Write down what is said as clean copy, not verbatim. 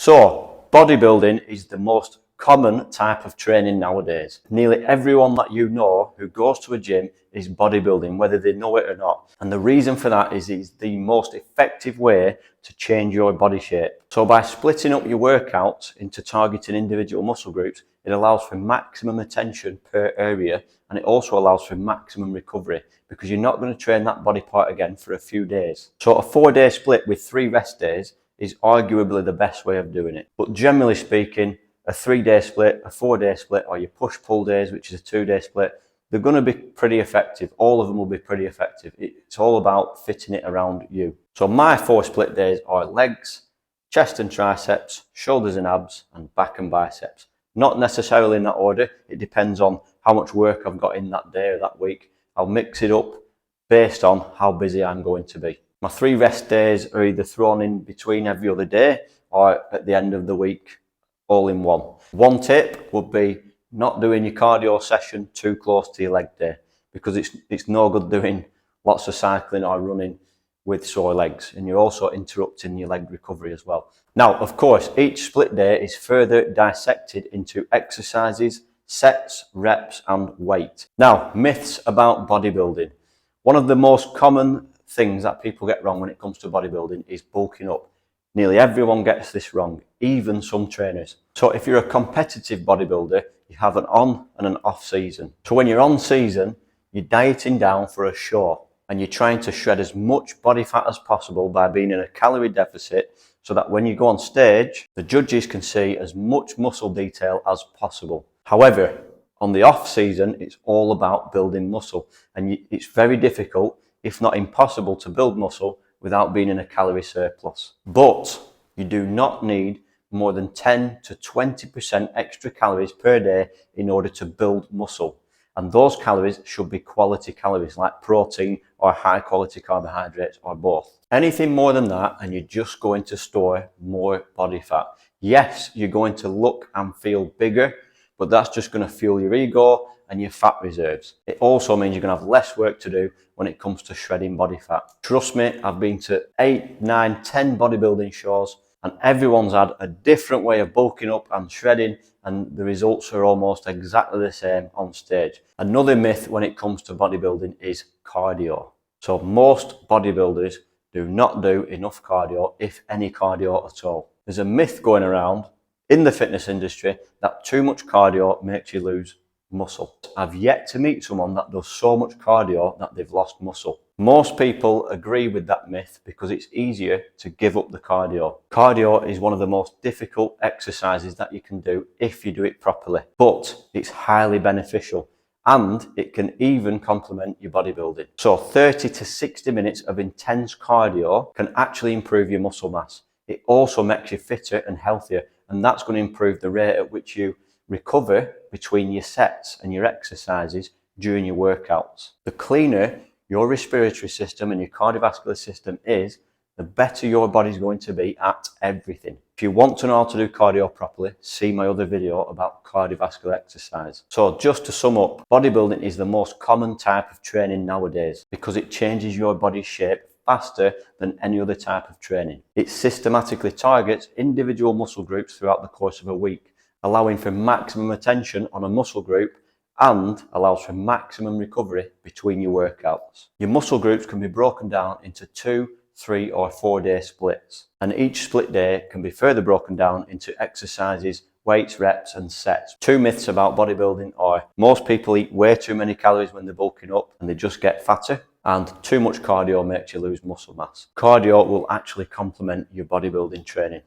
So, bodybuilding is the most common type of training nowadays. Nearly everyone that you know who goes to a gym is bodybuilding, whether they know it or not. And the reason for that is it's the most effective way to change your body shape. So by splitting up your workouts into targeting individual muscle groups, it allows for maximum attention per area, and it also allows for maximum recovery because you're not going to train that body part again for a few days. So a 4-day split with 3 rest days is arguably the best way of doing it. But generally speaking, a 3-day split, a 4-day split, or your push-pull days, which is a 2-day split, they're going to be pretty effective. All of them will be pretty effective. It's all about fitting it around you. So my 4 split days are legs, chest and triceps, shoulders and abs, and back and biceps. Not necessarily in that order. It depends on how much work I've got in that day or that week. I'll mix it up based on how busy I'm going to be. My 3 rest days are either thrown in between every other day or at the end of the week, all in one. One tip would be not doing your cardio session too close to your leg day, because it's no good doing lots of cycling or running with sore legs, and you're also interrupting your leg recovery as well. Now, of course, each split day is further dissected into exercises, sets, reps, and weight. Now, myths about bodybuilding. One of the most common things that people get wrong when it comes to bodybuilding is bulking up. Nearly everyone gets this wrong, even some trainers. So if you're a competitive bodybuilder, you have an on and an off season. So when you're on season, you're dieting down for a show and you're trying to shred as much body fat as possible by being in a calorie deficit so that when you go on stage, the judges can see as much muscle detail as possible. However, on the off season, it's all about building muscle, and it's very difficult, if not impossible, to build muscle without being in a calorie surplus. But you do not need more than 10 to 20% extra calories per day in order to build muscle. And those calories should be quality calories like protein or high quality carbohydrates or both. Anything more than that and you're just going to store more body fat. Yes, you're going to look and feel bigger, but that's just going to fuel your ego and your fat reserves. It also means you're going to have less work to do when it comes to shredding body fat. Trust me, I've been to 8, 9, 10 bodybuilding shows and everyone's had a different way of bulking up and shredding, and the results are almost exactly the same on stage. Another myth when it comes to bodybuilding is cardio. So most bodybuilders do not do enough cardio, if any cardio at all. There's a myth going around in the fitness industry that too much cardio makes you lose muscle. I've yet to meet someone that does so much cardio that they've lost muscle. Most people agree with that myth because it's easier to give up the cardio. Cardio is one of the most difficult exercises that you can do if you do it properly, but it's highly beneficial and it can even complement your bodybuilding. So 30 to 60 minutes of intense cardio can actually improve your muscle mass. It also makes you fitter and healthier, and that's going to improve the rate at which you recover between your sets and your exercises during your workouts. The cleaner your respiratory system and your cardiovascular system is, the better your body's going to be at everything. If you want to know how to do cardio properly, see my other video about cardiovascular exercise. So just to sum up, bodybuilding is the most common type of training nowadays because it changes your body's shape faster than any other type of training. It systematically targets individual muscle groups throughout the course of a week, allowing for maximum attention on a muscle group and allows for maximum recovery between your workouts. Your muscle groups can be broken down into 2, 3 or 4-day splits, and each split day can be further broken down into exercises, weights, reps and sets. 2 myths about bodybuilding are: most people eat way too many calories when they're bulking up and they just get fatter, and too much cardio makes you lose muscle mass. Cardio will actually complement your bodybuilding training.